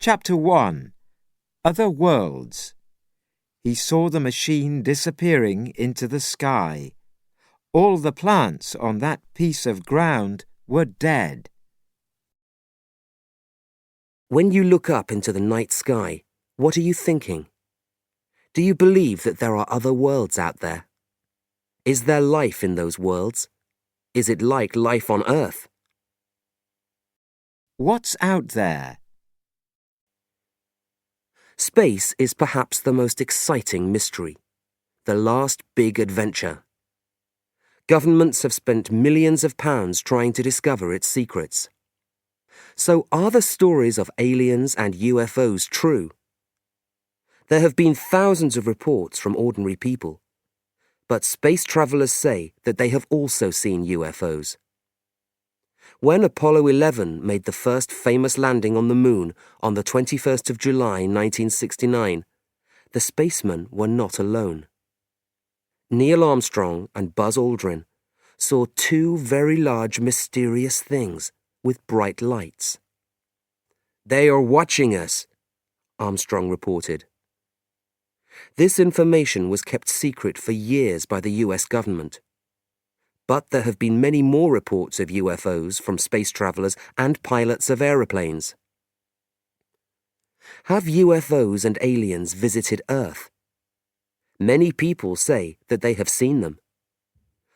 Chapter 1. Other Worlds. He saw the machine disappearing into the sky. All the plants on that piece of ground were dead. When you look up into the night sky, what are you thinking? Do you believe that there are other worlds out there? Is there life in those worlds? Is it like life on Earth? What's out there? Space is perhaps the most exciting mystery, the last big adventure. Governments have spent millions of pounds trying to discover its secrets. So are the stories of aliens and UFOs true? There have been thousands of reports from ordinary people, but space travelers say that they have also seen UFOs. When Apollo 11 made the first famous landing on the moon on the 21st of July 1969, the spacemen were not alone. Neil Armstrong and Buzz Aldrin saw two very large mysterious things with bright lights. "They are watching us," Armstrong reported. This information was kept secret for years by the US government. But there have been many more reports of UFOs from space travelers and pilots of aeroplanes. Have UFOs and aliens visited Earth? Many people say that they have seen them.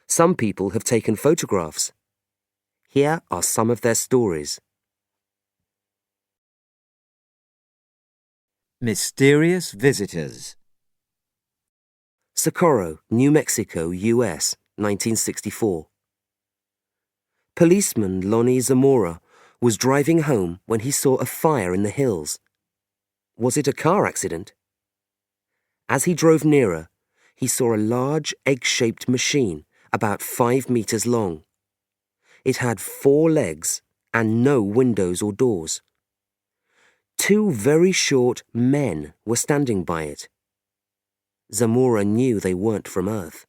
Some people have taken photographs. Here are some of their stories. Mysterious Visitors. Socorro, New Mexico, US, 1964. Policeman Lonnie Zamora was driving home when he saw a fire in the hills. Was it a car accident? As he drove nearer, he saw a large egg-shaped machine about 5 meters long. It had 4 legs and no windows or doors. 2 very short men were standing by it. Zamora knew they weren't from Earth.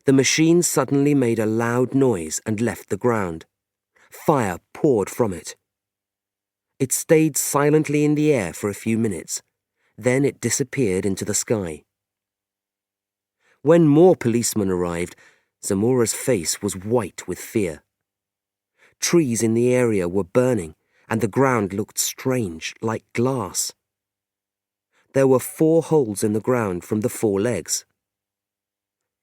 The machine suddenly made a loud noise and left the ground. Fire poured from it. It stayed silently in the air for a few minutes. Then it disappeared into the sky. When more policemen arrived, Zamora's face was white with fear. Trees in the area were burning, and the ground looked strange, like glass. There were 4 holes in the ground from the 4 legs.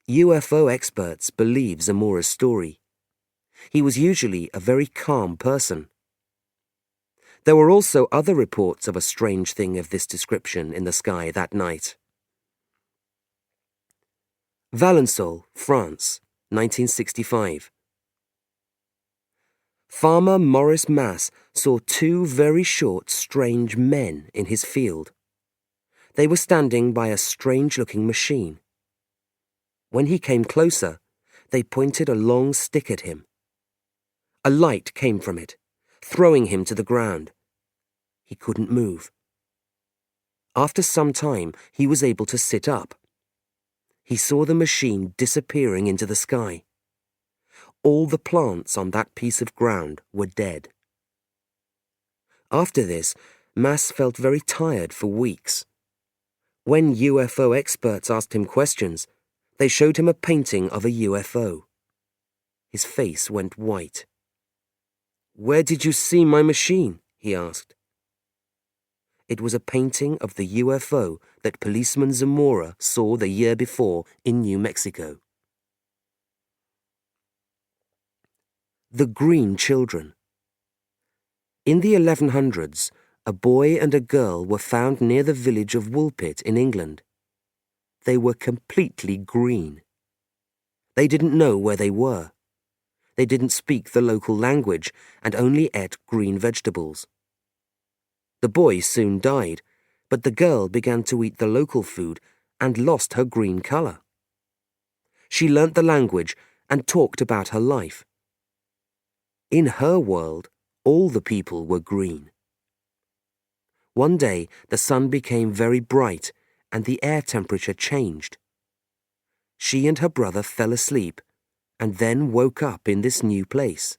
UFO experts believe Zamora's story. He was usually a very calm person. There were also other reports of a strange thing of this description in the sky that night. Valençol, France, 1965. Farmer Maurice Mass saw 2 very short, strange men in his field. They were standing by a strange-looking machine. When he came closer, they pointed a long stick at him. A light came from it, throwing him to the ground. He couldn't move. After some time, he was able to sit up. He saw the machine disappearing into the sky. All the plants on that piece of ground were dead. After this, Mass felt very tired for weeks. When UFO experts asked him questions, they showed him a painting of a UFO. His face went white. "Where did you see my machine?" he asked. It was a painting of the UFO that policeman Zamora saw the year before in New Mexico. The Green Children. In the 1100s, a boy and a girl were found near the village of Woolpit in England. They were completely green. They didn't know where they were. They didn't speak the local language and only ate green vegetables. The boy soon died, but the girl began to eat the local food and lost her green color. She learnt the language and talked about her life. In her world, all the people were green. One day, the sun became very bright and the air temperature changed. She and her brother fell asleep and then woke up in this new place.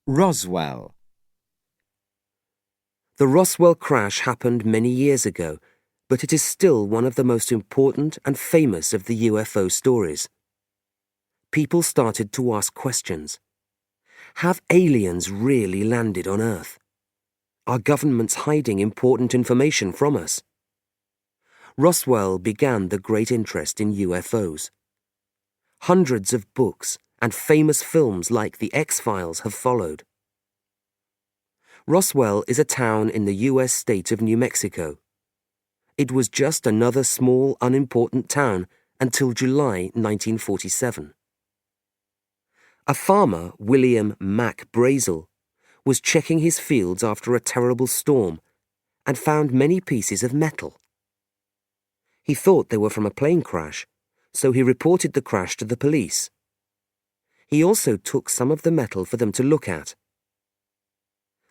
Roswell. The Roswell crash happened many years ago, but it is still one of the most important and famous of the UFO stories. People started to ask questions. Have aliens really landed on Earth? Are governments hiding important information from us? Roswell began the great interest in UFOs. Hundreds of books and famous films like The X-Files have followed. Roswell is a town in the U.S. state of New Mexico. It was just another small, unimportant town until July 1947. A farmer, William Mack Brazel, was checking his fields after a terrible storm and found many pieces of metal. He thought they were from a plane crash, so he reported the crash to the police. He also took some of the metal for them to look at.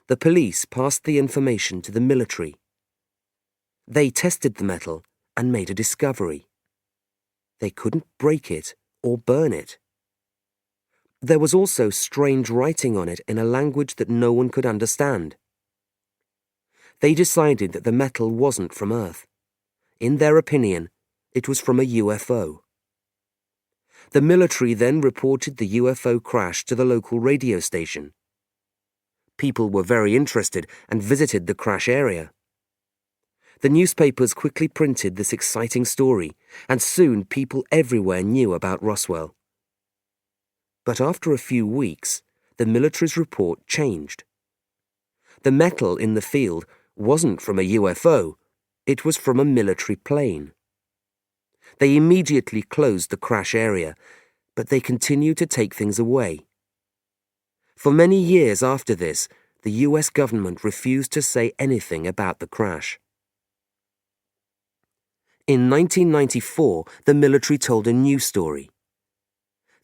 The police passed the information to the military. They tested the metal and made a discovery. They couldn't break it or burn it. There was also strange writing on it in a language that no one could understand. They decided that the metal wasn't from Earth. In their opinion, it was from a UFO. The military then reported the UFO crash to the local radio station. People were very interested and visited the crash area. The newspapers quickly printed this exciting story, and soon people everywhere knew about Roswell. But after a few weeks, the military's report changed. The metal in the field wasn't from a UFO, it was from a military plane. They immediately closed the crash area, but they continued to take things away. For many years after this, the US government refused to say anything about the crash. In 1994, the military told a new story.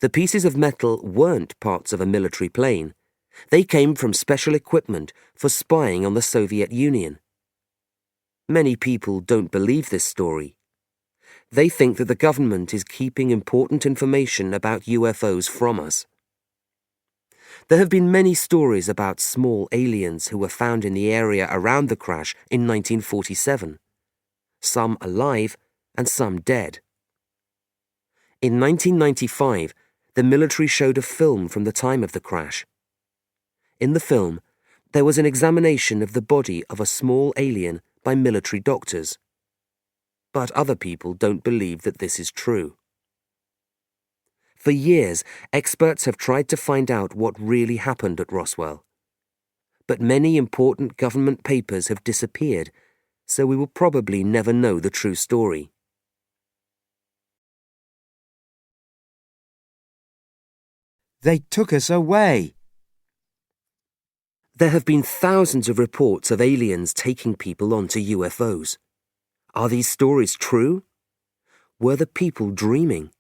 The pieces of metal weren't parts of a military plane. They came from special equipment for spying on the Soviet Union. Many people don't believe this story. They think that the government is keeping important information about UFOs from us. There have been many stories about small aliens who were found in the area around the crash in 1947. Some alive and some dead. In 1995, the military showed a film from the time of the crash. In the film, there was an examination of the body of a small alien by military doctors. But other people don't believe that this is true. For years, experts have tried to find out what really happened at Roswell. But many important government papers have disappeared, so we will probably never know the true story. They took us away. There have been thousands of reports of aliens taking people onto UFOs. Are these stories true? Were the people dreaming?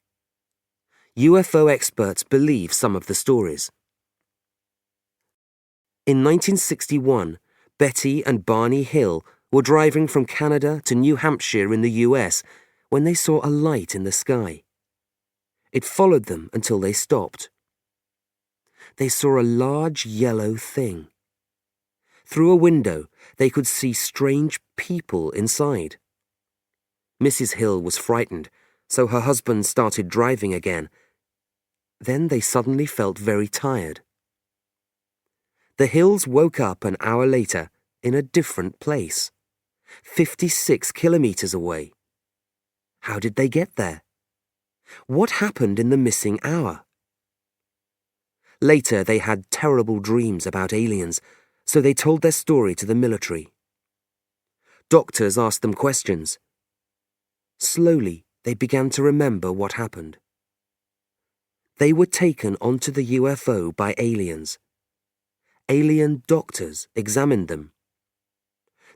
UFO experts believe some of the stories. In 1961, Betty and Barney Hill were driving from Canada to New Hampshire in the US when they saw a light in the sky. It followed them until they stopped. They saw a large yellow thing. Through a window, they could see strange people inside. Mrs. Hill was frightened, so her husband started driving again. Then they suddenly felt very tired. The Hills woke up an hour later in a different place, 56 kilometers away. How did they get there? What happened in the missing hour? Later, they had terrible dreams about aliens, so they told their story to the military. Doctors asked them questions. Slowly, they began to remember what happened. They were taken onto the UFO by aliens. Alien doctors examined them.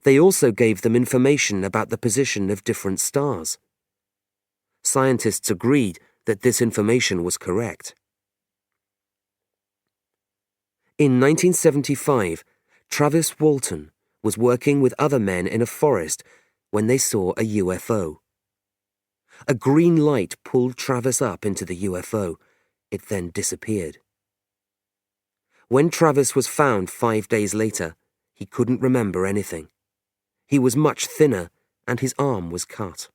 They also gave them information about the position of different stars. Scientists agreed that this information was correct. In 1975, Travis Walton was working with other men in a forest when they saw a UFO. A green light pulled Travis up into the UFO. It then disappeared. When Travis was found 5 days later, he couldn't remember anything. He was much thinner and his arm was cut.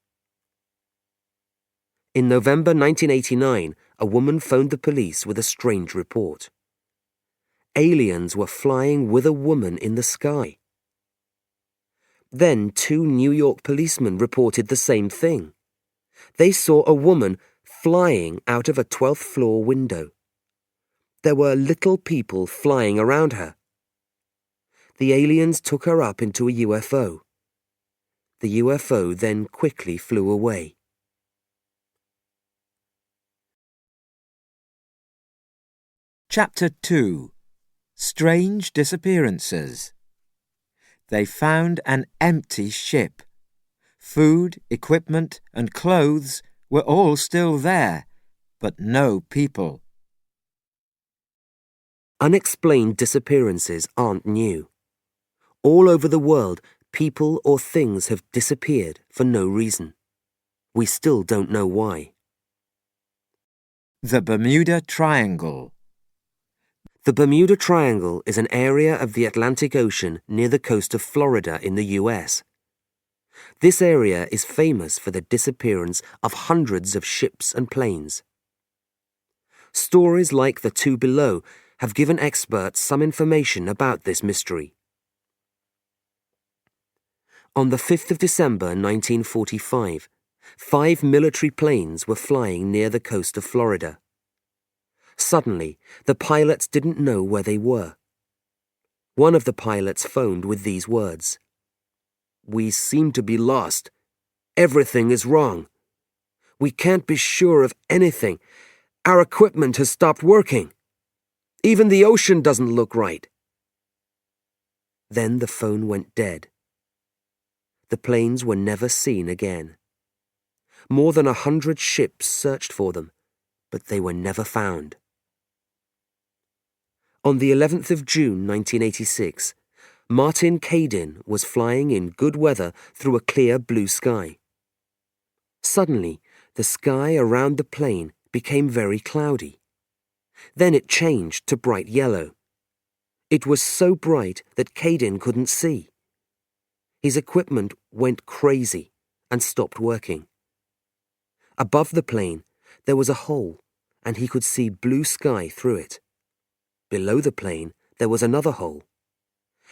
In November 1989, a woman phoned the police with a strange report. Aliens were flying with a woman in the sky. Then 2 New York policemen reported the same thing. They saw a woman flying out of a 12th floor window. There were little people flying around her. The aliens took her up into a UFO. The UFO then quickly flew away. Chapter 2. Strange Disappearances. They found an empty ship. Food, equipment, and clothes were all still there, but no people. Unexplained disappearances aren't new. All over the world, people or things have disappeared for no reason. We still don't know why. The Bermuda Triangle. The Bermuda Triangle is an area of the Atlantic Ocean near the coast of Florida in the US. This area is famous for the disappearance of hundreds of ships and planes. Stories like the 2 below have given experts some information about this mystery. On the 5th of December 1945, 5 military planes were flying near the coast of Florida. Suddenly, the pilots didn't know where they were. One of the pilots phoned with these words: "We seem to be lost. Everything is wrong. We can't be sure of anything. Our equipment has stopped working. Even the ocean doesn't look right." Then the phone went dead. The planes were never seen again. More than 100 ships searched for them, but they were never found. On the 11th of June 1986, Martin Kadin was flying in good weather through a clear blue sky. Suddenly, the sky around the plane became very cloudy. Then it changed to bright yellow. It was so bright that Kadin couldn't see. His equipment went crazy and stopped working. Above the plane, there was a hole, and he could see blue sky through it. Below the plane, there was another hole.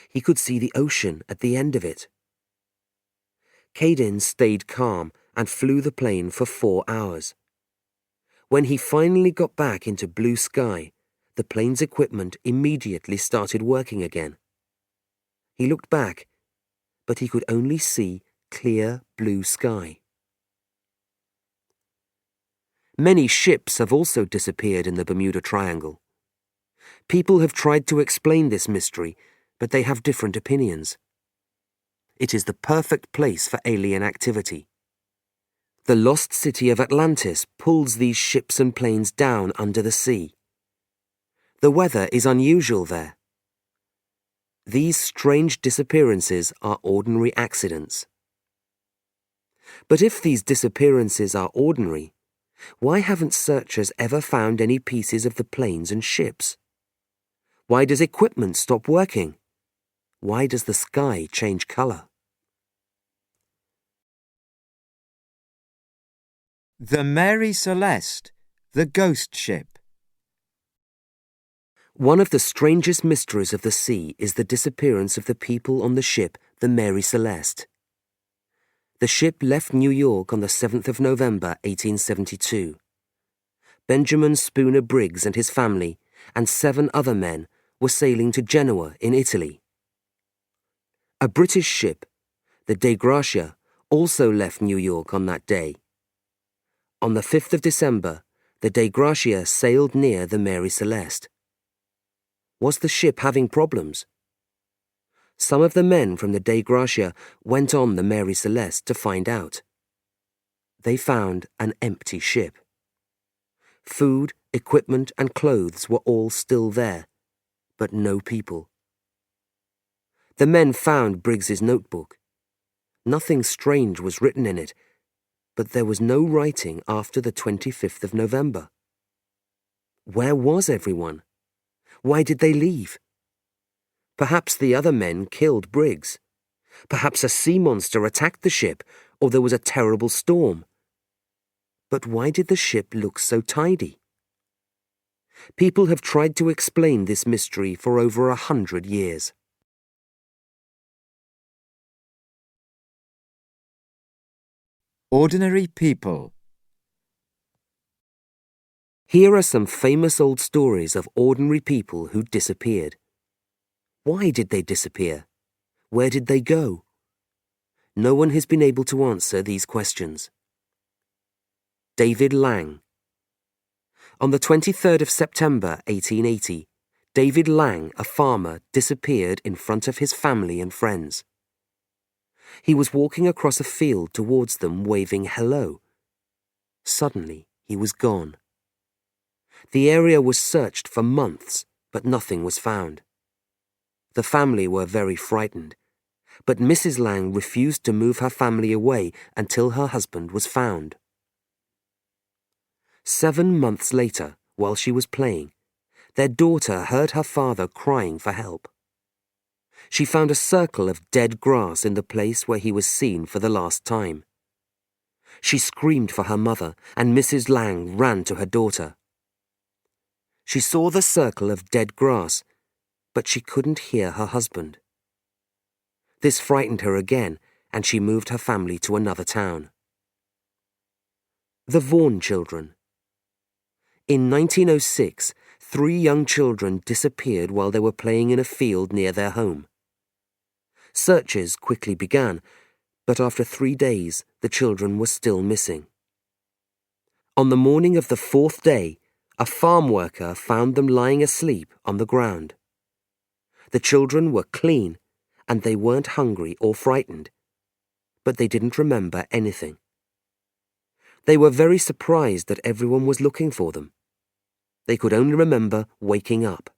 He could see the ocean at the end of it. Kadin stayed calm and flew the plane for 4 hours. When he finally got back into blue sky, the plane's equipment immediately started working again. He looked back, but he could only see clear blue sky. Many ships have also disappeared in the Bermuda Triangle. People have tried to explain this mystery, but they have different opinions. It is the perfect place for alien activity. The lost city of Atlantis pulls these ships and planes down under the sea. The weather is unusual there. These strange disappearances are ordinary accidents. But if these disappearances are ordinary, why haven't searchers ever found any pieces of the planes and ships? Why does equipment stop working? Why does the sky change color? The Mary Celeste, the ghost ship. One of the strangest mysteries of the sea is the disappearance of the people on the ship, the Mary Celeste. The ship left New York on the 7th of November, 1872. Benjamin Spooner Briggs and his family and 7 other men were sailing to Genoa in Italy. A British ship, the Dei Gratia, also left New York on that day. On the 5th of December, the Dei Gratia sailed near the Mary Celeste. Was the ship having problems? Some of the men from the Dei Gratia went on the Mary Celeste to find out. They found an empty ship. Food, equipment, and clothes were all still there, but no people. The men found Briggs's notebook. Nothing strange was written in it, but there was no writing after the 25th of November. Where was everyone? Why did they leave? Perhaps the other men killed Briggs. Perhaps a sea monster attacked the ship, or there was a terrible storm. But why did the ship look so tidy? People have tried to explain this mystery for over 100 years. Ordinary people. Here are some famous old stories of ordinary people who disappeared. Why did they disappear? Where did they go? No one has been able to answer these questions. David Lang. On the 23rd of September 1880, David Lang, a farmer, disappeared in front of his family and friends. He was walking across a field towards them, waving hello. Suddenly, he was gone. The area was searched for months, but nothing was found. The family were very frightened, but Mrs. Lang refused to move her family away until her husband was found. 7 months later, while she was playing, their daughter heard her father crying for help. She found a circle of dead grass in the place where he was seen for the last time. She screamed for her mother, and Mrs. Lang ran to her daughter. She saw the circle of dead grass, but she couldn't hear her husband. This frightened her again, and she moved her family to another town. The Vaughan children. In 1906, 3 young children disappeared while they were playing in a field near their home. Searches quickly began, but after 3 days, the children were still missing. On the morning of the 4th day, a farm worker found them lying asleep on the ground. The children were clean, and they weren't hungry or frightened, but they didn't remember anything. They were very surprised that everyone was looking for them. They could only remember waking up.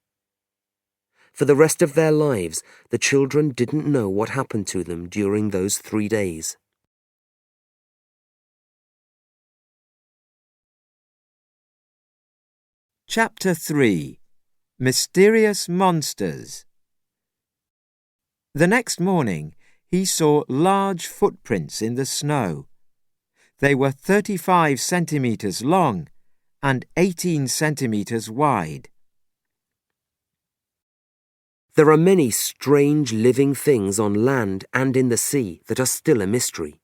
For the rest of their lives, the children didn't know what happened to them during those 3 days. Chapter 3. Mysterious Monsters. The next morning, he saw large footprints in the snow. They were 35 centimeters long and 18 centimeters wide. There are many strange living things on land and in the sea that are still a mystery.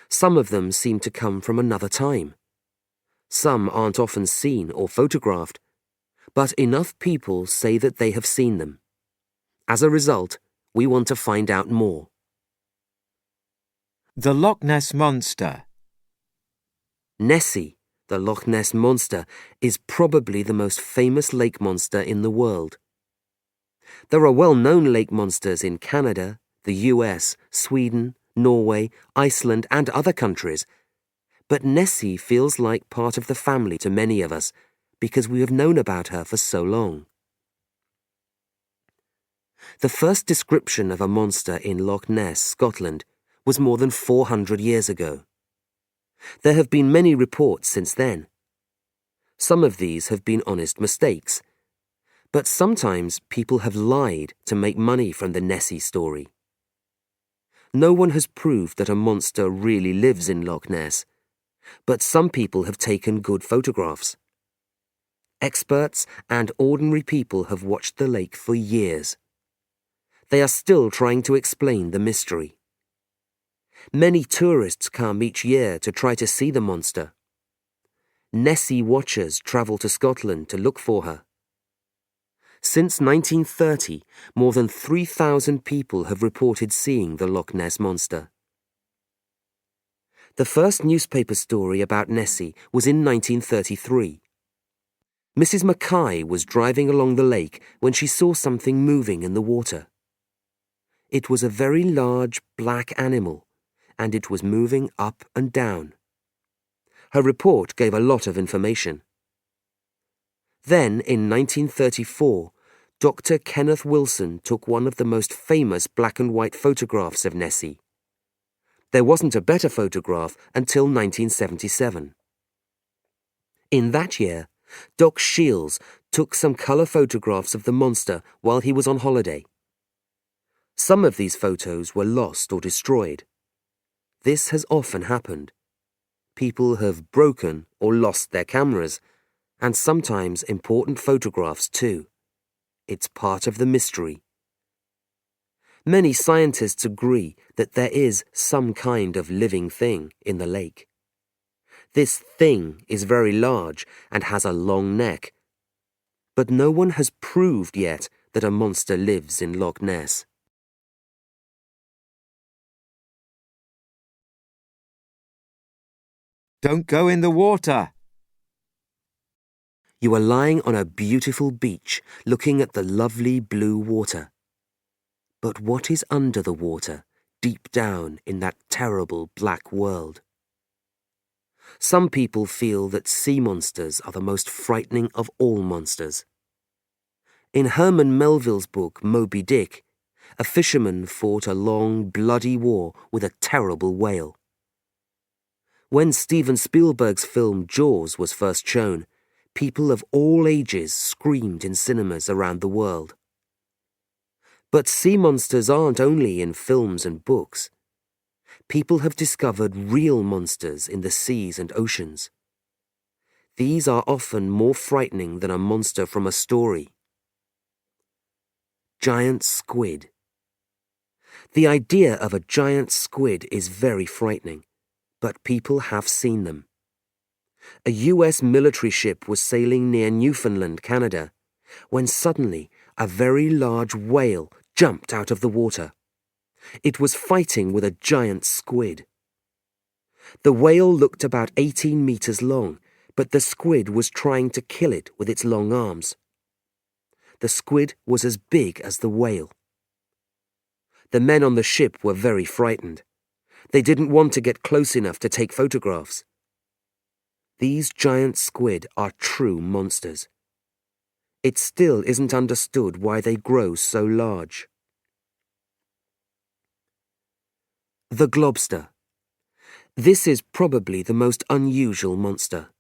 Some of them seem to come from another time. Some aren't often seen or photographed, but enough people say that they have seen them. As a result, we want to find out more. The Loch Ness Monster. Nessie, the Loch Ness Monster, is probably the most famous lake monster in the world. There are well-known lake monsters in Canada, the US, Sweden, Norway, Iceland, and other countries, but Nessie feels like part of the family to many of us because we have known about her for so long. The first description of a monster in Loch Ness, Scotland, was more than 400 years ago. There have been many reports since then. Some of these have been honest mistakes, but sometimes people have lied to make money from the Nessie story. No one has proved that a monster really lives in Loch Ness, but some people have taken good photographs. Experts and ordinary people have watched the lake for years. They are still trying to explain the mystery. Many tourists come each year to try to see the monster. Nessie watchers travel to Scotland to look for her. Since 1930, more than 3,000 people have reported seeing the Loch Ness Monster. The first newspaper story about Nessie was in 1933. Mrs. Mackay was driving along the lake when she saw something moving in the water. It was a very large black animal, and it was moving up and down. Her report gave a lot of information. Then, in 1934, Dr. Kenneth Wilson took one of the most famous black and white photographs of Nessie. There wasn't a better photograph until 1977. In that year, Doc Shields took some colour photographs of the monster while he was on holiday. Some of these photos were lost or destroyed. This has often happened. People have broken or lost their cameras, and sometimes important photographs too. It's part of the mystery. Many scientists agree that there is some kind of living thing in the lake. This thing is very large and has a long neck, but no one has proved yet that a monster lives in Loch Ness. Don't go in the water. You are lying on a beautiful beach looking at the lovely blue water. But what is under the water, deep down in that terrible black world? Some people feel that sea monsters are the most frightening of all monsters. In Herman Melville's book Moby Dick, a fisherman fought a long, bloody war with a terrible whale. When Steven Spielberg's film Jaws was first shown, people of all ages screamed in cinemas around the world. But sea monsters aren't only in films and books. People have discovered real monsters in the seas and oceans. These are often more frightening than a monster from a story. Giant squid. The idea of a giant squid is very frightening, but people have seen them. A US military ship was sailing near Newfoundland, Canada, when suddenly a very large whale jumped out of the water. It was fighting with a giant squid. The whale looked about 18 meters long, but the squid was trying to kill it with its long arms. The squid was as big as the whale. The men on the ship were very frightened. They didn't want to get close enough to take photographs. These giant squid are true monsters. It still isn't understood why they grow so large. The globster. This is probably the most unusual monster.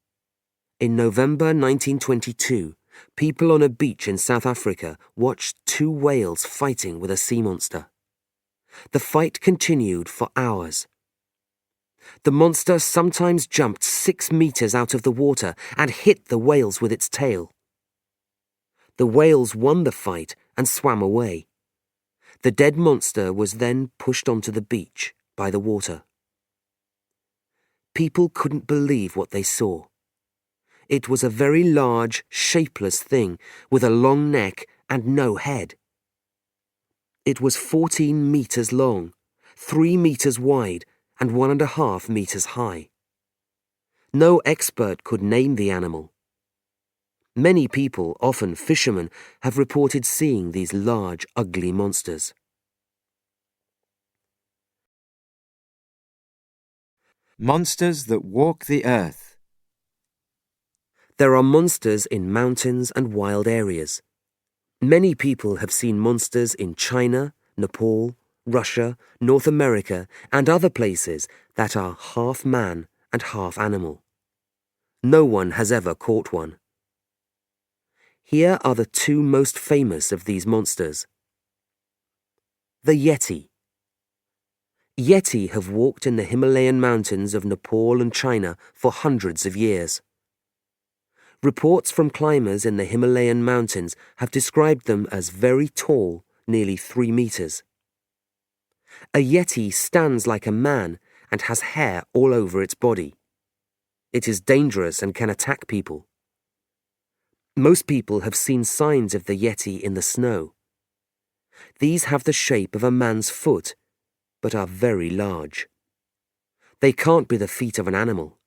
In November 1922, people on a beach in South Africa watched two whales fighting with a sea monster. The fight continued for hours. The monster sometimes jumped 6 meters out of the water and hit the whales with its tail. The whales won the fight and swam away. The dead monster was then pushed onto the beach by the water. People couldn't believe what they saw. It was a very large, shapeless thing with a long neck and no head. It was 14 meters long, 3 meters wide, and 1.5 meters high. No expert could name the animal. Many people, often fishermen, have reported seeing these large, ugly monsters. Monsters that walk the earth. There are monsters in mountains and wild areas. Many people have seen monsters in China, Nepal, Russia, North America, and other places that are half man and half animal. No one has ever caught one. Here are the two most famous of these monsters. The Yeti. Yeti have walked in the Himalayan mountains of Nepal and China for hundreds of years. Reports from climbers in the Himalayan mountains have described them as very tall, nearly 3 meters. A Yeti stands like a man and has hair all over its body. It is dangerous and can attack people. Most people have seen signs of the Yeti in the snow. These have the shape of a man's foot, but are very large. They can't be the feet of an animal.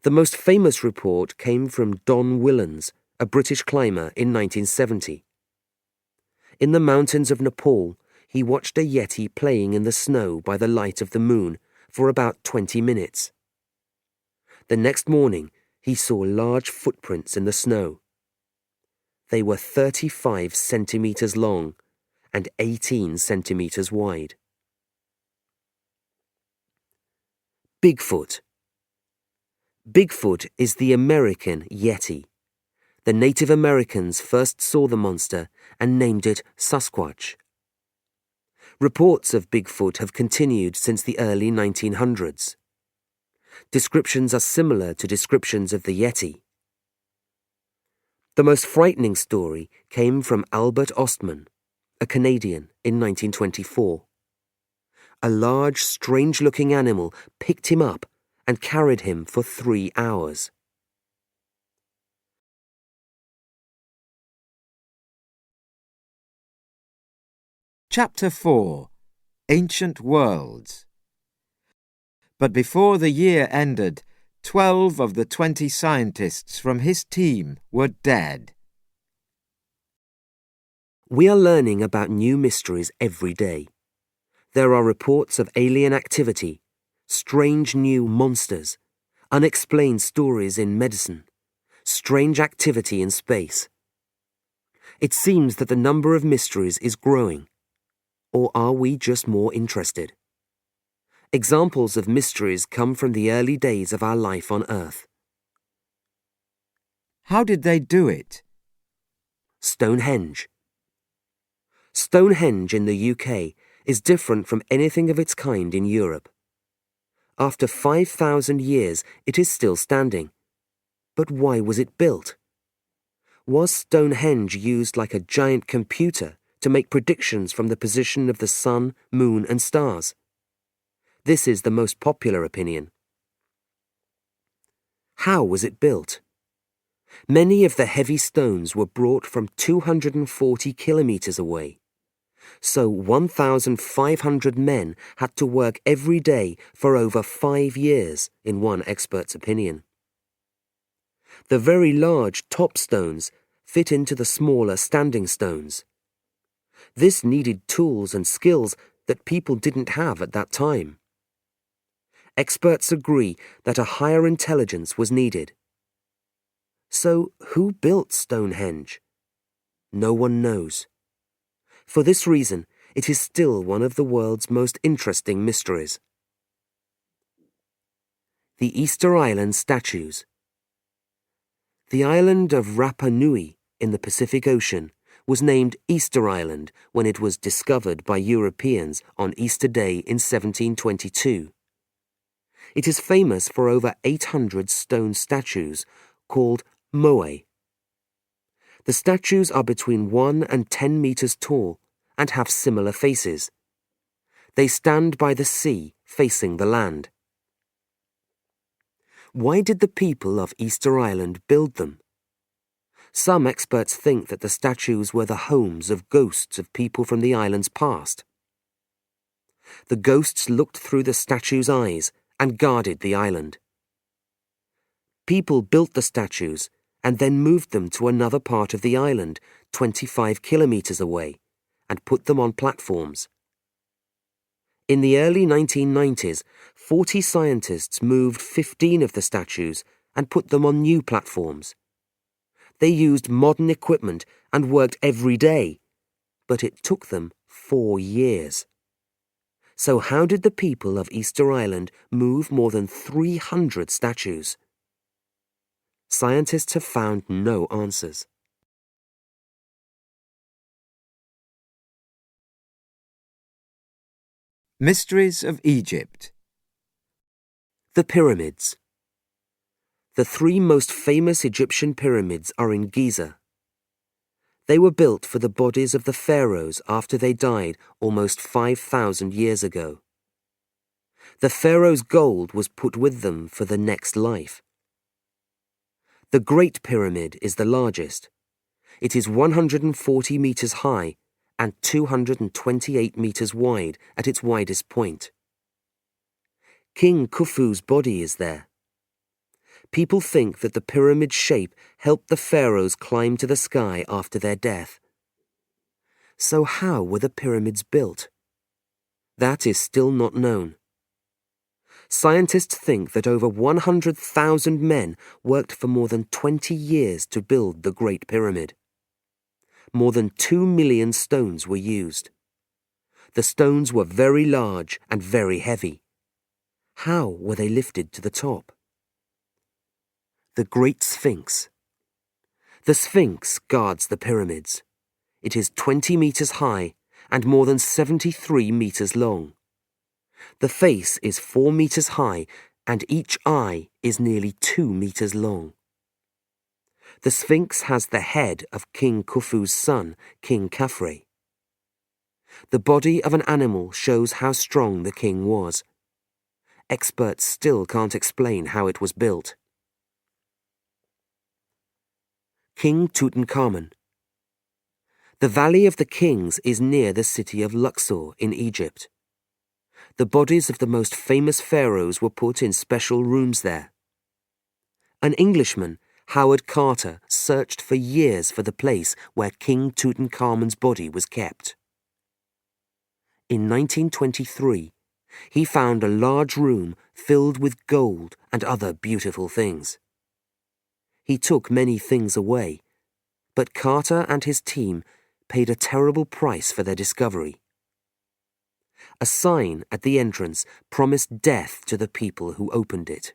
The most famous report came from Don Willans, a British climber, in 1970. In the mountains of Nepal, he watched a Yeti playing in the snow by the light of the moon for about 20 minutes. The next morning, he saw large footprints in the snow. They were 35 centimeters long and 18 centimeters wide. Bigfoot. Bigfoot is the American Yeti. The Native Americans first saw the monster and named it Sasquatch. Reports of Bigfoot have continued since the early 1900s. Descriptions are similar to descriptions of the Yeti. The most frightening story came from Albert Ostman, a Canadian, in 1924. A large, strange-looking animal picked him up and carried him for 3 hours. Chapter 4. Ancient Worlds. But before the year ended, 12 of the 20 scientists from his team were dead. We are learning about new mysteries every day. There are reports of alien activity, strange new monsters, unexplained stories in medicine, strange activity in space. It seems that the number of mysteries is growing. Or are we just more interested? Examples of mysteries come from the early days of our life on Earth. How did they do it? Stonehenge. Stonehenge in the UK is different from anything of its kind in Europe. After 5,000 years, it is still standing. But why was it built? Was Stonehenge used like a giant computer to make predictions from the position of the sun, moon, and stars? This is the most popular opinion. How was it built? Many of the heavy stones were brought from 240 kilometers away. So 1,500 men had to work every day for over 5 years, in one expert's opinion. The very large top stones fit into the smaller standing stones. This needed tools and skills that people didn't have at that time. Experts agree that a higher intelligence was needed. So who built Stonehenge? No one knows. For this reason, it is still one of the world's most interesting mysteries. The Easter Island statues. The island of Rapa Nui in the Pacific Ocean was named Easter Island when it was discovered by Europeans on Easter Day in 1722. It is famous for over 800 stone statues called moai. The statues are between 1 and 10 meters tall and have similar faces. They stand by the sea facing the land. Why did the people of Easter Island build them? Some experts think that the statues were the homes of ghosts of people from the island's past. The ghosts looked through the statues' eyes and guarded the island. People built the statues and then moved them to another part of the island, 25 kilometers away, and put them on platforms. In the early 1990s, 40 scientists moved 15 of the statues and put them on new platforms. They used modern equipment and worked every day, but it took them 4 years. So how did the people of Easter Island move more than 300 statues? Scientists have found no answers. Mysteries of Egypt. The pyramids. The 3 most famous Egyptian pyramids are in Giza. They were built for the bodies of the pharaohs after they died almost 5,000 years ago. The pharaoh's gold was put with them for the next life. The Great Pyramid is the largest. It is 140 meters high and 228 meters wide at its widest point. King Khufu's body is there. People think that the pyramid shape helped the pharaohs climb to the sky after their death. So how were the pyramids built? That is still not known. Scientists think that over 100,000 men worked for more than 20 years to build the Great Pyramid. More than 2 million stones were used. The stones were very large and very heavy. How were they lifted to the top? The Great Sphinx. The Sphinx guards the pyramids. It is 20 meters high and more than 73 meters long. The face is 4 meters high and each eye is nearly 2 meters long. The Sphinx has the head of King Khufu's son, King Khafre. The body of an animal shows how strong the king was. Experts still can't explain how it was built. King Tutankhamun. The Valley of the Kings is near the city of Luxor in Egypt. The bodies of the most famous pharaohs were put in special rooms there. An Englishman, Howard Carter, searched for years for the place where King Tutankhamun's body was kept. In 1923, he found a large room filled with gold and other beautiful things. He took many things away, but Carter and his team paid a terrible price for their discovery. A sign at the entrance promised death to the people who opened it.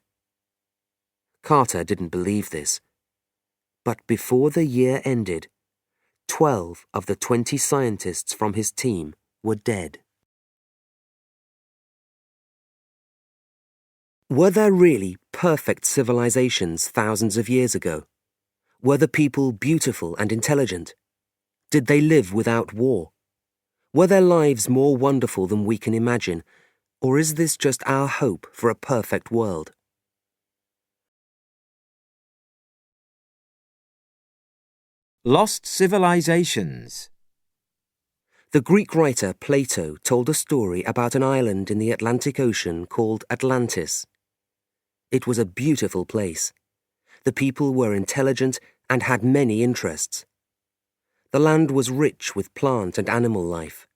Carter didn't believe this, but before the year ended, 12 of the 20 scientists from his team were dead. Were there really perfect civilizations thousands of years ago? Were the people beautiful and intelligent? Did they live without war? Were their lives more wonderful than we can imagine, or is this just our hope for a perfect world? Lost civilizations. The Greek writer Plato told a story about an island in the Atlantic Ocean called Atlantis. It was a beautiful place. The people were intelligent and had many interests. The land was rich with plant and animal life.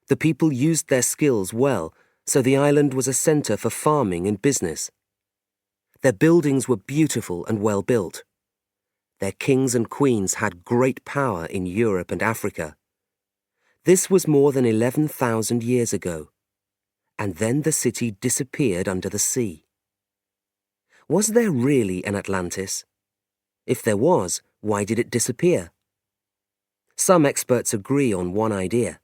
The people used their skills well, so the island was a center for farming and business. Their buildings were beautiful and well built. Their kings and queens had great power in Europe and Africa. This was more than 11,000 years ago, and then the city disappeared under the sea. Was there really an Atlantis? If there was, why did it disappear? Some experts agree on one idea.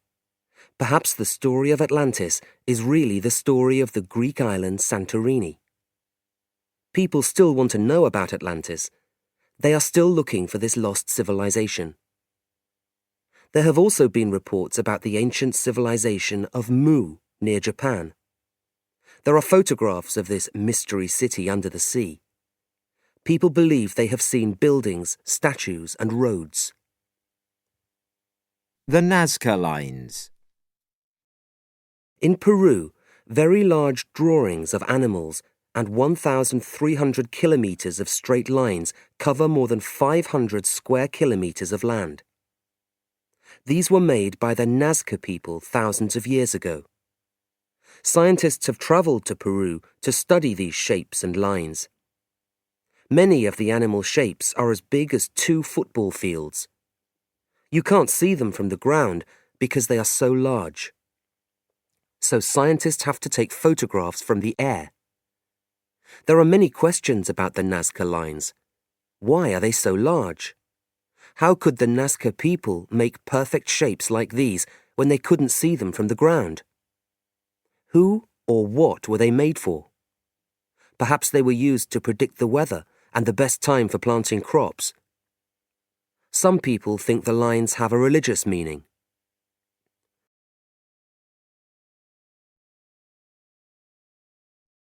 Perhaps the story of Atlantis is really the story of the Greek island Santorini. People still want to know about Atlantis. They are still looking for this lost civilization. There have also been reports about the ancient civilization of Mu near Japan. There are photographs of this mystery city under the sea. People believe they have seen buildings, statues, and roads. The Nazca Lines. In Peru, very large drawings of animals and 1,300 kilometers of straight lines cover more than 500 square kilometers of land. These were made by the Nazca people thousands of years ago. Scientists have traveled to Peru to study these shapes and lines. Many of the animal shapes are as big as 2 football fields. You can't see them from the ground because they are so large. So scientists have to take photographs from the air. There are many questions about the Nazca lines. Why are they so large? How could the Nazca people make perfect shapes like these when they couldn't see them from the ground? Who or what were they made for? Perhaps they were used to predict the weather and the best time for planting crops. Some people think the lines have a religious meaning.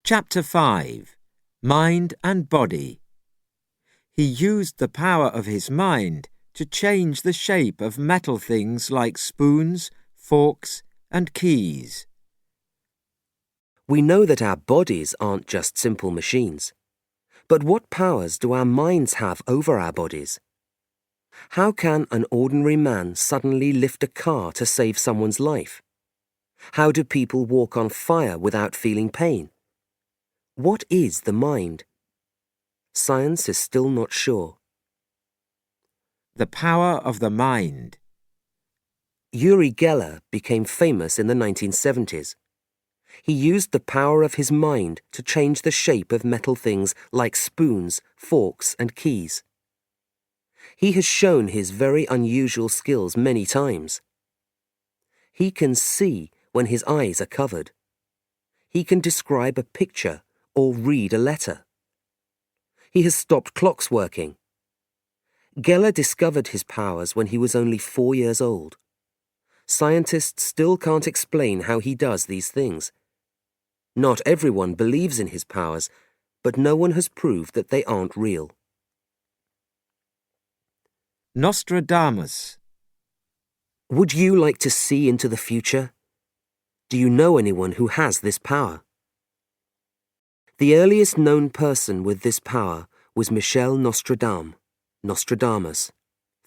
Chapter 5. Mind and Body. He used the power of his mind to change the shape of metal things like spoons, forks, and keys. We know that our bodies aren't just simple machines. But what powers do our minds have over our bodies? How can an ordinary man suddenly lift a car to save someone's life? How do people walk on fire without feeling pain? What is the mind? Science is still not sure. The power of the mind. Uri Geller became famous in the 1970s. He used the power of his mind to change the shape of metal things like spoons, forks, and keys. He has shown his very unusual skills many times. He can see when his eyes are covered. He can describe a picture or read a letter. He has stopped clocks working. Geller discovered his powers when he was only 4 years old. Scientists still can't explain how he does these things. Not everyone believes in his powers, but no one has proved that they aren't real. Nostradamus. Would you like to see into the future? Do you know anyone who has this power? The earliest known person with this power was Michel Nostradamus,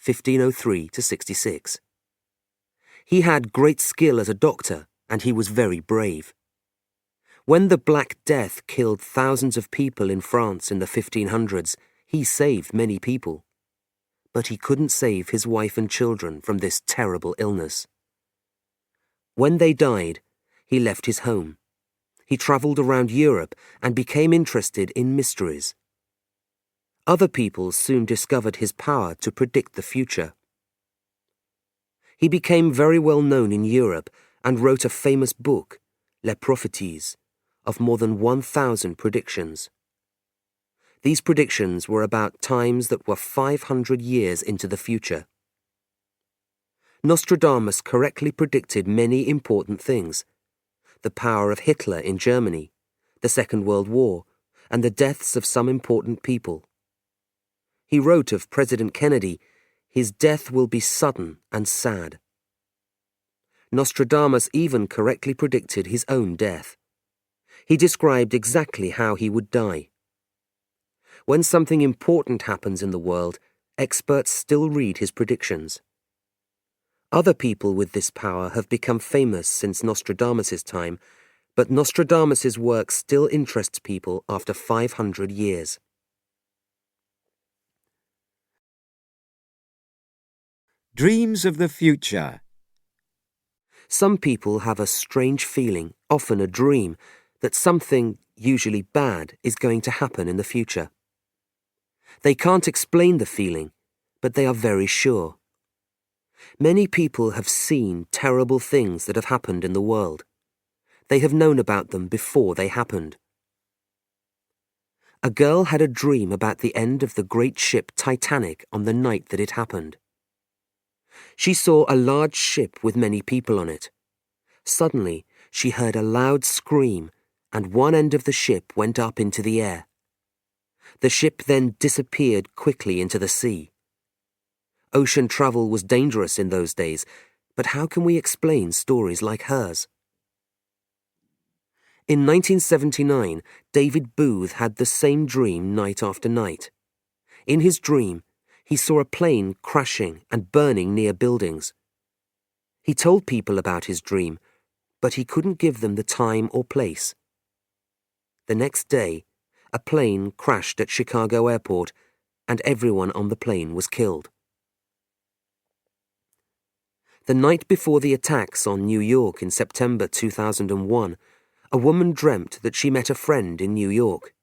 1503 to 66. He had great skill as a doctor, and he was very brave. When the Black Death killed thousands of people in France in the 1500s, he saved many people. But he couldn't save his wife and children from this terrible illness. When they died, he left his home. He travelled around Europe and became interested in mysteries. Other people soon discovered his power to predict the future. He became very well known in Europe and wrote a famous book, Les Prophéties, of more than 1,000 predictions. These predictions were about times that were 500 years into the future. Nostradamus correctly predicted many important things: the power of Hitler in Germany, the Second World War, and the deaths of some important people. He wrote of President Kennedy, "His death will be sudden and sad." Nostradamus even correctly predicted his own death. He described exactly how he would die. When something important happens in the world, experts still read his predictions. Other people with this power have become famous since Nostradamus' time, but Nostradamus' work still interests people after 500 years. Dreams of the future. Some people have a strange feeling, often a dream, that something, usually bad, is going to happen in the future. They can't explain the feeling, but they are very sure. Many people have seen terrible things that have happened in the world. They have known about them before they happened. A girl had a dream about the end of the great ship Titanic on the night that it happened. She saw a large ship with many people on it. Suddenly, she heard a loud scream, and one end of the ship went up into the air. The ship then disappeared quickly into the sea. Ocean travel was dangerous in those days, but how can we explain stories like hers? In 1979, David Booth had the same dream night after night. In his dream, he saw a plane crashing and burning near buildings. He told people about his dream, but he couldn't give them the time or place. The next day, a plane crashed at Chicago Airport, and everyone on the plane was killed. The night before the attacks on New York in September 2001, a woman dreamt that she met a friend in New York.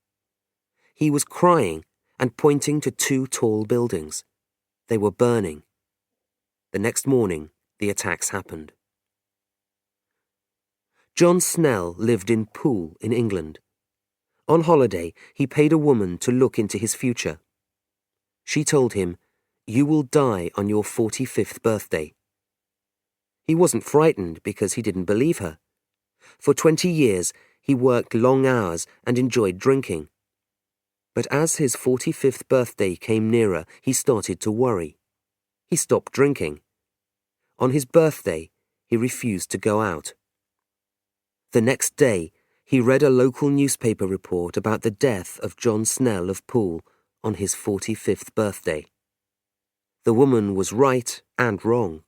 He was crying and pointing to 2 tall buildings. They were burning. The next morning, the attacks happened. John Snell lived in Poole in England. On holiday, he paid a woman to look into his future. She told him, "You will die on your 45th birthday." He wasn't frightened because he didn't believe her. For 20 years, he worked long hours and enjoyed drinking. But as his 45th birthday came nearer, he started to worry. He stopped drinking. On his birthday, he refused to go out. The next day, he read a local newspaper report about the death of John Snell of Poole on his 45th birthday. The woman was right and wrong.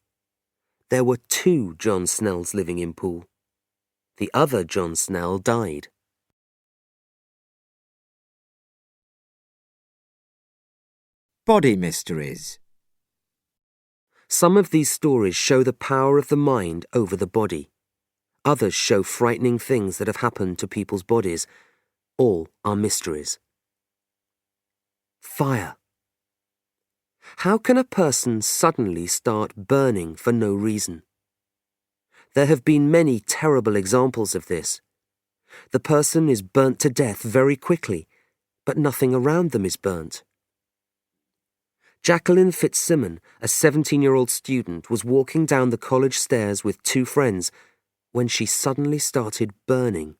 There were 2 John Snells living in Poole. The other John Snell died. Body mysteries. Some of these stories show the power of the mind over the body. Others show frightening things that have happened to people's bodies. All are mysteries. Fire. How can a person suddenly start burning for no reason? There have been many terrible examples of this. The person is burnt to death very quickly, but nothing around them is burnt. Jacqueline Fitzsimon, a 17-year-old student, was walking down the college stairs with two friends when she suddenly started burning.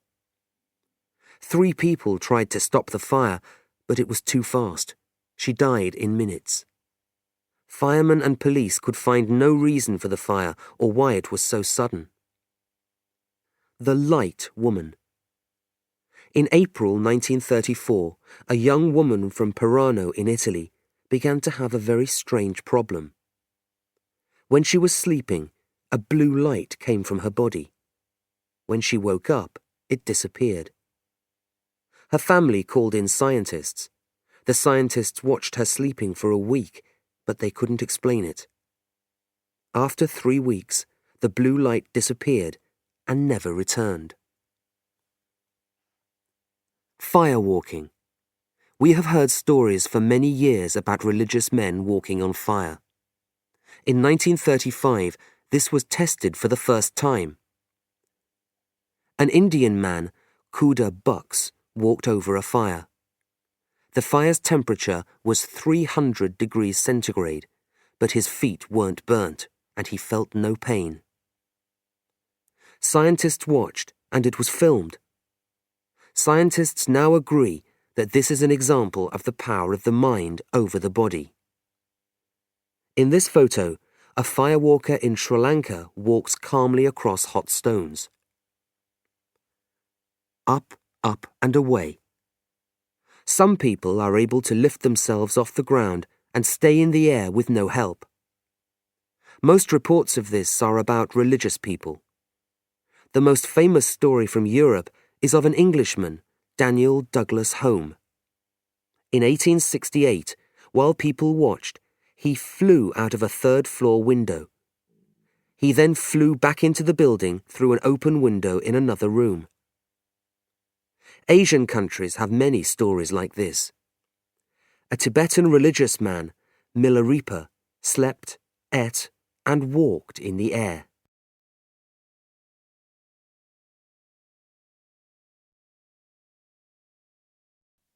3 people tried to stop the fire, but it was too fast. She died in minutes. Firemen and police could find no reason for the fire or why it was so sudden. The Light Woman. In April 1934, a young woman from Pirano in Italy began to have a very strange problem. When she was sleeping, a blue light came from her body. When she woke up, it disappeared. Her family called in scientists. The scientists watched her sleeping for a week, but they couldn't explain it. After 3 weeks, the blue light disappeared and never returned. Firewalking. We have heard stories for many years about religious men walking on fire. In 1935, this was tested for the first time. An Indian man, Khuda Bux, walked over a fire. The fire's temperature was 300 degrees centigrade, but his feet weren't burnt, and he felt no pain. Scientists watched, and it was filmed. Scientists now agree that this is an example of the power of the mind over the body. In this photo, a firewalker in Sri Lanka walks calmly across hot stones. Up, up, and away. Some people are able to lift themselves off the ground and stay in the air with no help. Most reports of this are about religious people. The most famous story from Europe is of an Englishman, Daniel Douglas Home. In 1868, while people watched, he flew out of a 3rd-floor window. He then flew back into the building through an open window in another room. Asian countries have many stories like this. A Tibetan religious man, Milarepa, slept, ate, and walked in the air.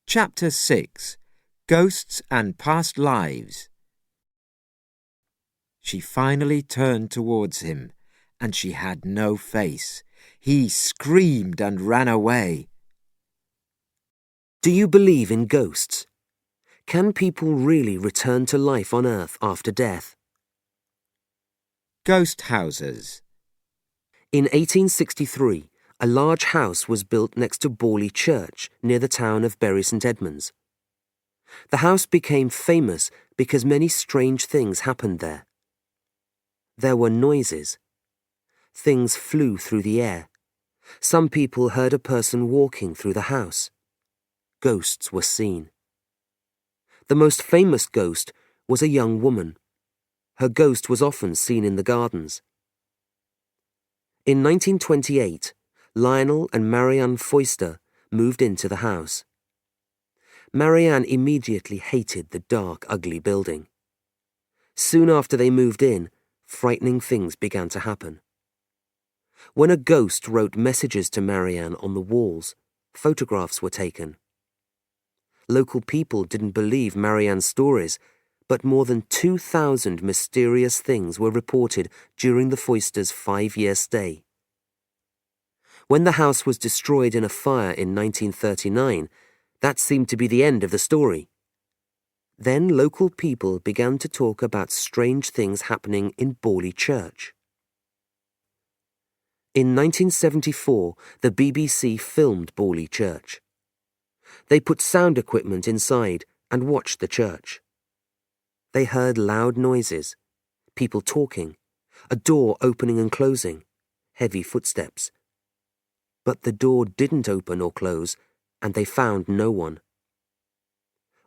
Chapter 6. Ghosts and Past Lives. She finally turned towards him, and she had no face. He screamed and ran away. Do you believe in ghosts? Can people really return to life on Earth after death? Ghost houses. In 1863, a large house was built next to Borley Church near the town of Bury St Edmunds. The house became famous because many strange things happened there. There were noises. Things flew through the air. Some people heard a person walking through the house. Ghosts were seen. The most famous ghost was a young woman. Her ghost was often seen in the gardens. In 1928, Lionel and Marianne Foister moved into the house. Marianne immediately hated the dark, ugly building. Soon after they moved in, frightening things began to happen. When a ghost wrote messages to Marianne on the walls, photographs were taken. Local people didn't believe Marianne's stories, but more than 2,000 mysterious things were reported during the Foisters' 5-year stay. When the house was destroyed in a fire in 1939, that seemed to be the end of the story. Then local people began to talk about strange things happening in Borley Church. In 1974, the BBC filmed Borley Church. They put sound equipment inside and watched the church. They heard loud noises, people talking, a door opening and closing, heavy footsteps. But the door didn't open or close, and they found no one.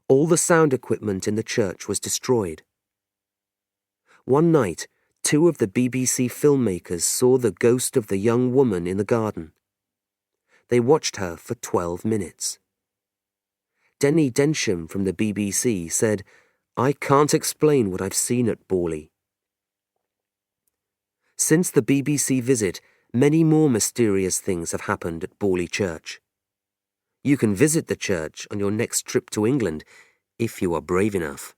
All the sound equipment in the church was destroyed. One night, 2 of the BBC filmmakers saw the ghost of the young woman in the garden. They watched her for 12 minutes. Denny Densham from the BBC said, I can't explain what I've seen at Borley. Since the BBC visit, many more mysterious things have happened at Borley Church. You can visit the church on your next trip to England, if you are brave enough.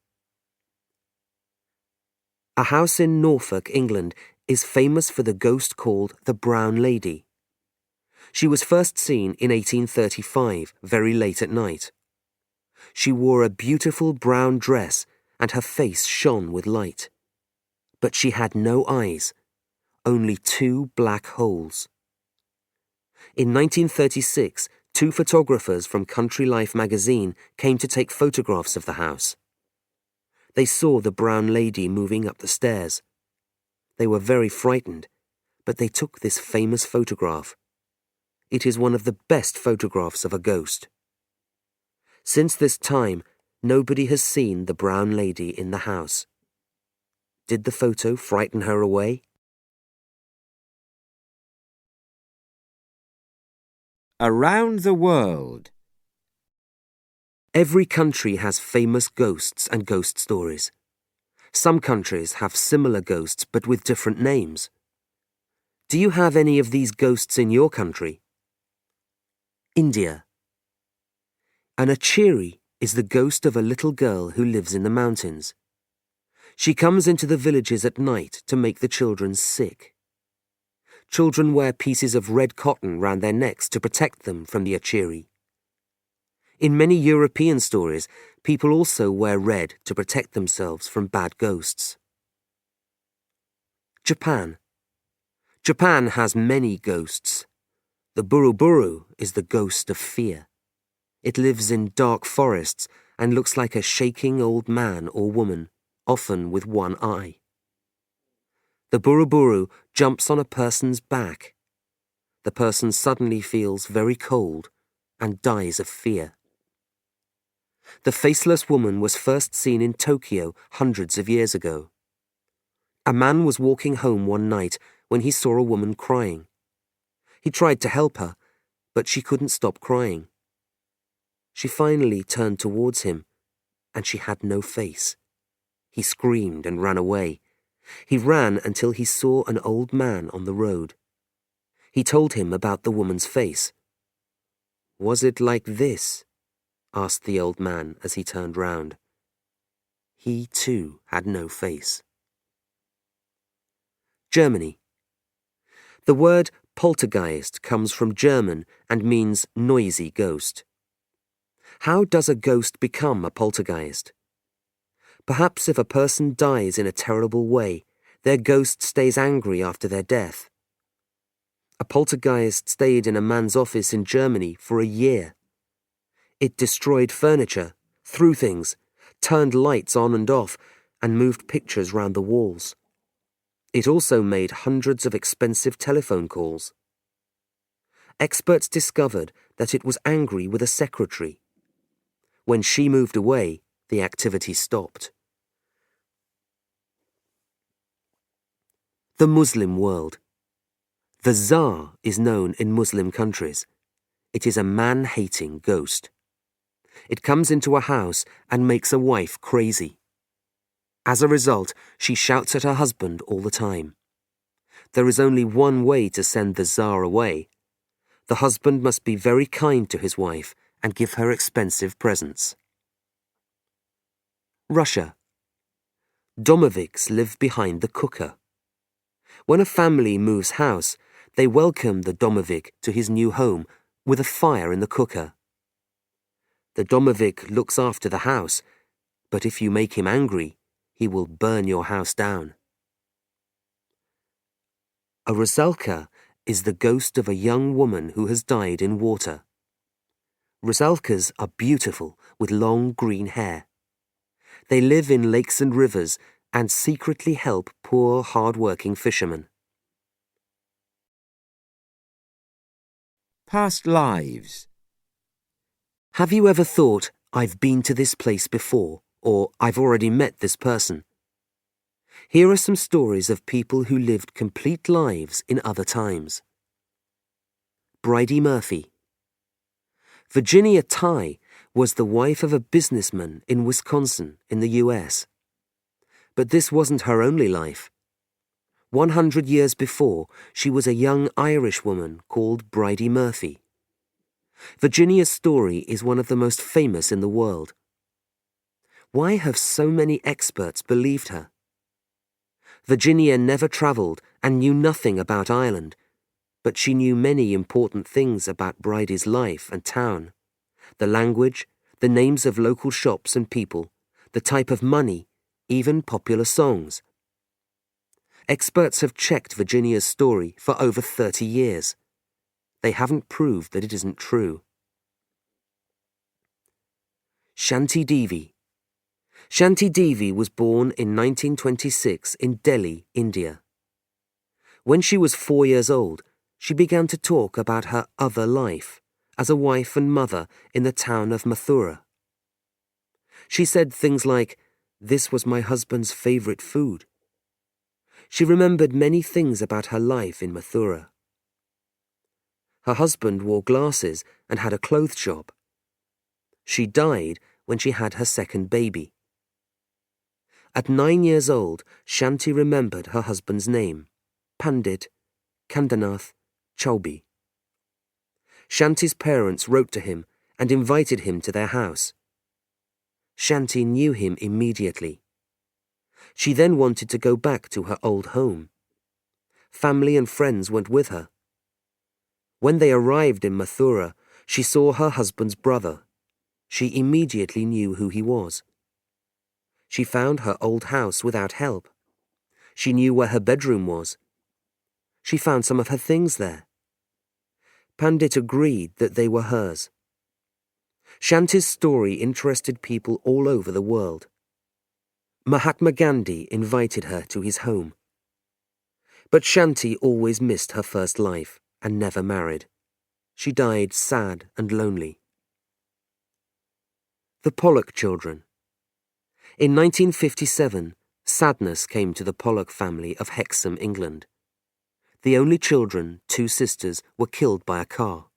A house in Norfolk, England, is famous for the ghost called the Brown Lady. She was first seen in 1835, very late at night. She wore a beautiful brown dress and her face shone with light. But she had no eyes, only 2 black holes. In 1936, 2 photographers from Country Life magazine came to take photographs of the house. They saw the brown lady moving up the stairs. They were very frightened, but they took this famous photograph. It is one of the best photographs of a ghost. Since this time, nobody has seen the brown lady in the house. Did the photo frighten her away? Around the world. Every country has famous ghosts and ghost stories. Some countries have similar ghosts but with different names. Do you have any of these ghosts in your country? India. An achiri is the ghost of a little girl who lives in the mountains. She comes into the villages at night to make the children sick. Children wear pieces of red cotton round their necks to protect them from the achiri. In many European stories, people also wear red to protect themselves from bad ghosts. Japan. Japan has many ghosts. The buruburu is the ghost of fear. It lives in dark forests and looks like a shaking old man or woman, often with one eye. The buruburu jumps on a person's back. The person suddenly feels very cold and dies of fear. The faceless woman was first seen in Tokyo hundreds of years ago. A man was walking home one night when he saw a woman crying. He tried to help her, but she couldn't stop crying. She finally turned towards him, and she had no face. He screamed and ran away. He ran until he saw an old man on the road. He told him about the woman's face. "Was it like this?" asked the old man as he turned round. He, too, had no face. Germany. The word poltergeist comes from German and means noisy ghost. How does a ghost become a poltergeist? Perhaps if a person dies in a terrible way, their ghost stays angry after their death. A poltergeist stayed in a man's office in Germany for a year. It destroyed furniture, threw things, turned lights on and off, and moved pictures round the walls. It also made hundreds of expensive telephone calls. Experts discovered that it was angry with a secretary. When she moved away, the activity stopped. The Muslim world. The Tsar is known in Muslim countries. It is a man-hating ghost. It comes into a house and makes a wife crazy. As a result, she shouts at her husband all the time. There is only one way to send the Tsar away. The husband must be very kind to his wife and give her expensive presents. Russia. Domoviks live behind the cooker. When a family moves house, they welcome the Domovik to his new home with a fire in the cooker. The Domovik looks after the house, but if you make him angry, he will burn your house down. A Rusalka is the ghost of a young woman who has died in water. Rusalkas are beautiful with long green hair. They live in lakes and rivers and secretly help poor, hard-working fishermen. Past lives. Have you ever thought, "I've been to this place before," or "I've already met this person"? Here are some stories of people who lived complete lives in other times. Bridie Murphy. Virginia Tighe was the wife of a businessman in Wisconsin in the US. But this wasn't her only life. 100 years before, she was a young Irish woman called Bridie Murphy. Virginia's story is one of the most famous in the world. Why have so many experts believed her? Virginia never travelled and knew nothing about Ireland, but she knew many important things about Bridie's life and town: the language, the names of local shops and people, the type of money, even popular songs. Experts have checked Virginia's story for over 30 years. They haven't proved that it isn't true. Shanti Devi. Shanti Devi was born in 1926 in Delhi, India. When she was 4 years old, she began to talk about her other life as a wife and mother in the town of Mathura. She said things like, "This was my husband's favourite food." She remembered many things about her life in Mathura. Her husband wore glasses and had a clothes shop. She died when she had her second baby. At 9 years old, Shanti remembered her husband's name, Pandit Kandanath Chaubey. Shanti's parents wrote to him and invited him to their house. Shanti knew him immediately. She then wanted to go back to her old home. Family and friends went with her. When they arrived in Mathura, she saw her husband's brother. She immediately knew who he was. She found her old house without help. She knew where her bedroom was. She found some of her things there. Pandit agreed that they were hers. Shanti's story interested people all over the world. Mahatma Gandhi invited her to his home. But Shanti always missed her first life and never married. She died sad and lonely. The Pollock children. In 1957, sadness came to the Pollock family of Hexham, England. The only children, 2 sisters, were killed by a car.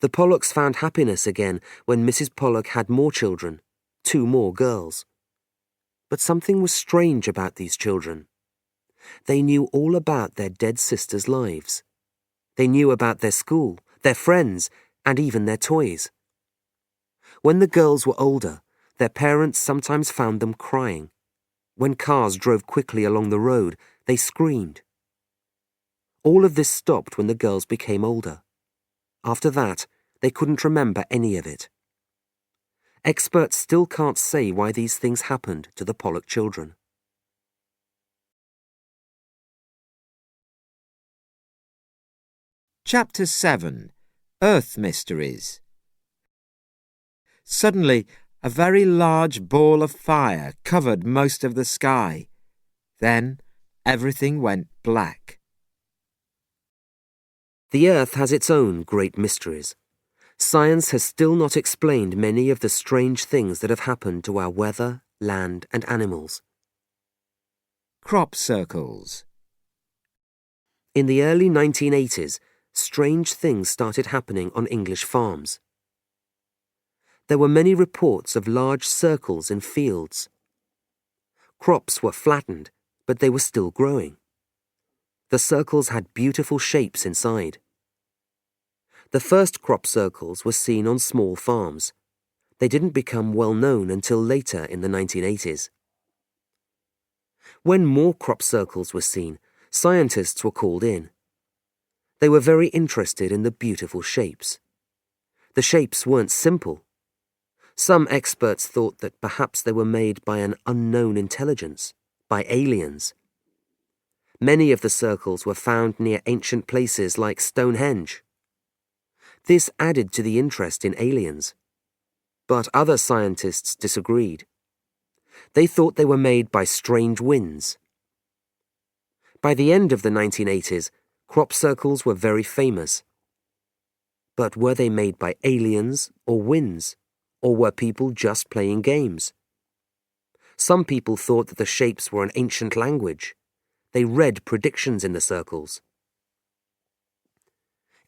The Pollocks found happiness again when Mrs. Pollock had more children, 2 more girls. But something was strange about these children. They knew all about their dead sisters' lives. They knew about their school, their friends, and even their toys. When the girls were older, their parents sometimes found them crying. When cars drove quickly along the road, they screamed. All of this stopped when the girls became older. After that, they couldn't remember any of it. Experts still can't say why these things happened to the Pollock children. Chapter 7. Earth Mysteries. Suddenly, a very large ball of fire covered most of the sky. Then, everything went black. The Earth has its own great mysteries. Science has still not explained many of the strange things that have happened to our weather, land, and animals. Crop circles. In the early 1980s, strange things started happening on English farms. There were many reports of large circles in fields. Crops were flattened, but they were still growing. The circles had beautiful shapes inside. The first crop circles were seen on small farms. They didn't become well known until later in the 1980s. When more crop circles were seen, scientists were called in. They were very interested in the beautiful shapes. The shapes weren't simple. Some experts thought that perhaps they were made by an unknown intelligence, by aliens. Many of the circles were found near ancient places like Stonehenge. This added to the interest in aliens. But other scientists disagreed. They thought they were made by strange winds. By the end of the 1980s, crop circles were very famous. But were they made by aliens or winds? Or were people just playing games? Some people thought that the shapes were an ancient language. They read predictions in the circles.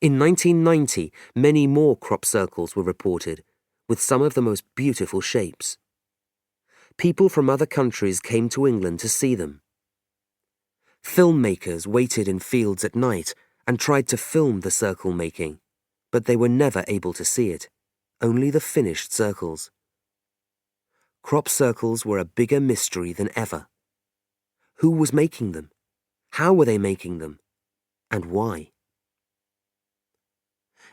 In 1990, many more crop circles were reported, with some of the most beautiful shapes. People from other countries came to England to see them. Filmmakers waited in fields at night and tried to film the circle making, but they were never able to see it, only the finished circles. Crop circles were a bigger mystery than ever. Who was making them? How were they making them? And why?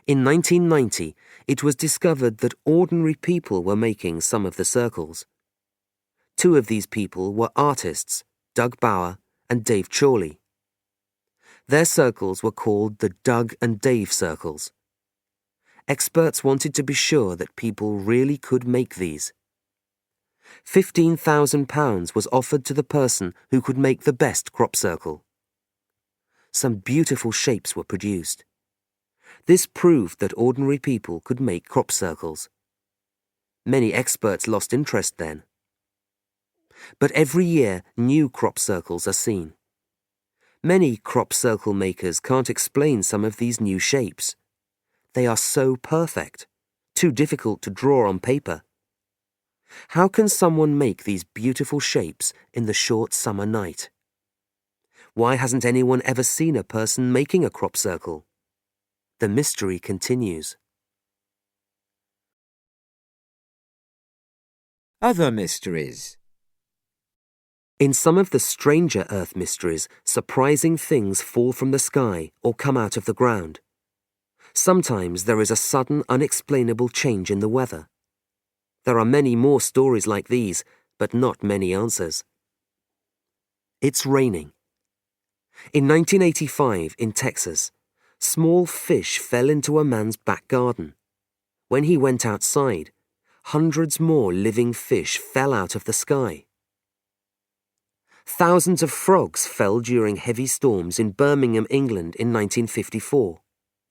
In 1990, it was discovered that ordinary people were making some of the circles. Two of these people were artists, Doug Bauer and Dave Chorley. Their circles were called the Doug and Dave circles. Experts wanted to be sure that people really could make these. £15,000 was offered to the person who could make the best crop circle. Some beautiful shapes were produced. This proved that ordinary people could make crop circles. Many experts lost interest then. But every year, new crop circles are seen. Many crop circle makers can't explain some of these new shapes. They are so perfect, too difficult to draw on paper. How can someone make these beautiful shapes in the short summer night? Why hasn't anyone ever seen a person making a crop circle? The mystery continues. Other mysteries. In some of the stranger Earth mysteries, surprising things fall from the sky or come out of the ground. Sometimes there is a sudden, unexplainable change in the weather. There are many more stories like these, but not many answers. It's raining. In 1985, in Texas, small fish fell into a man's back garden. When he went outside, hundreds more living fish fell out of the sky. Thousands of frogs fell during heavy storms in Birmingham, England in 1954,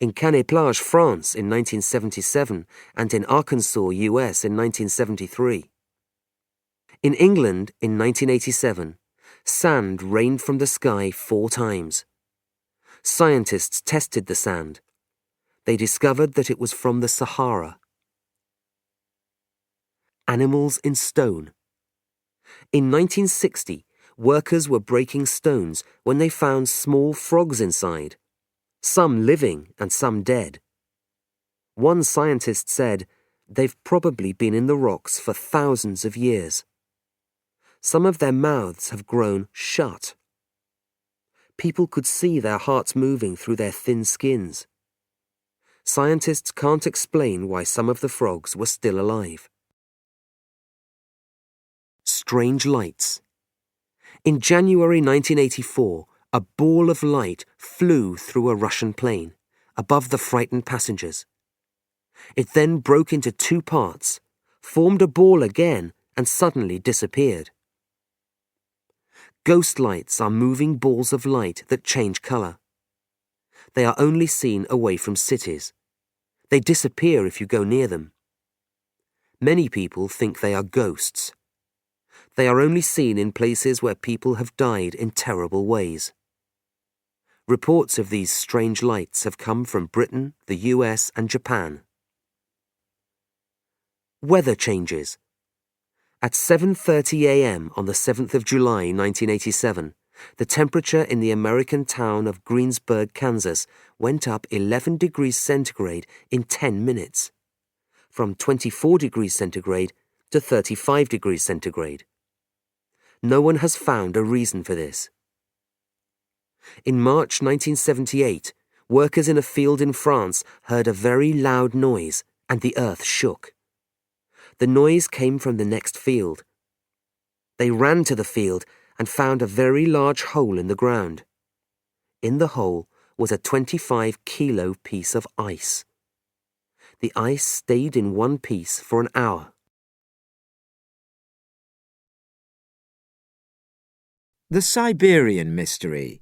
in Canet-Plage, France in 1977, and in Arkansas, US in 1973. In England in 1987, sand rained from the sky 4 times. Scientists tested the sand. They discovered that it was from the Sahara. Animals in stone. In 1960, workers were breaking stones when they found small frogs inside, some living and some dead. One scientist said, "They've probably been in the rocks for thousands of years. Some of their mouths have grown shut. People could see their hearts moving through their thin skins." Scientists can't explain why some of the frogs were still alive. Strange lights. In January 1984, a ball of light flew through a Russian plane, above the frightened passengers. It then broke into 2 parts, formed a ball again, and suddenly disappeared. Ghost lights are moving balls of light that change color. They are only seen away from cities. They disappear if you go near them. Many people think they are ghosts. They are only seen in places where people have died in terrible ways. Reports of these strange lights have come from Britain, the US, and Japan. Weather changes. At 7:30 a.m. on the 7th of July 1987, the temperature in the American town of Greensburg, Kansas, went up 11 degrees centigrade in 10 minutes, from 24 degrees centigrade to 35 degrees centigrade. No one has found a reason for this. In March 1978, workers in a field in France heard a very loud noise, and the earth shook. The noise came from the next field. They ran to the field and found a very large hole in the ground. In the hole was a 25-kilo piece of ice. The ice stayed in one piece for an hour. The Siberian Mystery.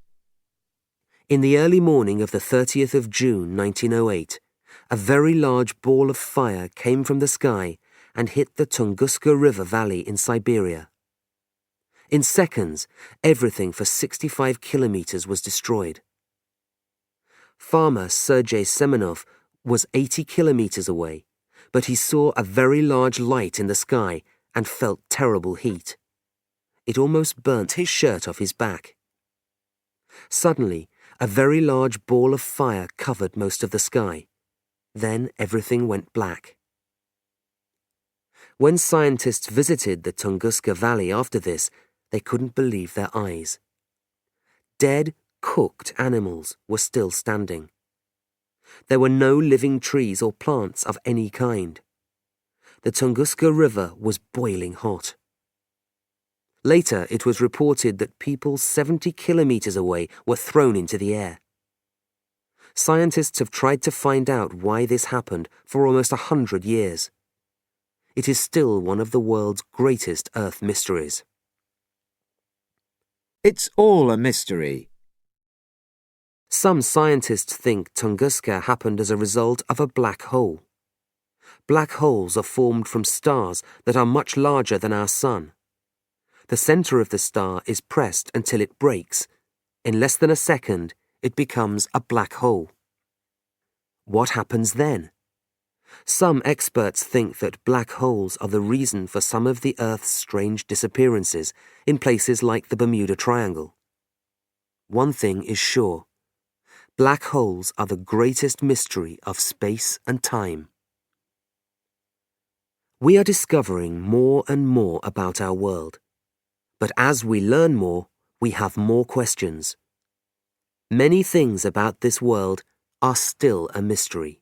In the early morning of the 30th of June 1908, a very large ball of fire came from the sky and hit the Tunguska River Valley in Siberia. In seconds, everything for 65 kilometers was destroyed. Farmer Sergei Semenov was 80 kilometers away, but he saw a very large light in the sky and felt terrible heat. It almost burnt his shirt off his back. Suddenly, a very large ball of fire covered most of the sky. Then everything went black. When scientists visited the Tunguska Valley after this, they couldn't believe their eyes. Dead, cooked animals were still standing. There were no living trees or plants of any kind. The Tunguska River was boiling hot. Later, it was reported that people 70 kilometers away were thrown into the air. Scientists have tried to find out why this happened for almost 100 years. It is still one of the world's greatest Earth mysteries. It's all a mystery. Some scientists think Tunguska happened as a result of a black hole. Black holes are formed from stars that are much larger than our sun. The center of the star is pressed until it breaks. In less than a second, it becomes a black hole. What happens then? Some experts think that black holes are the reason for some of the Earth's strange disappearances in places like the Bermuda Triangle. One thing is sure. Black holes are the greatest mystery of space and time. We are discovering more and more about our world. But as we learn more, we have more questions. Many things about this world are still a mystery.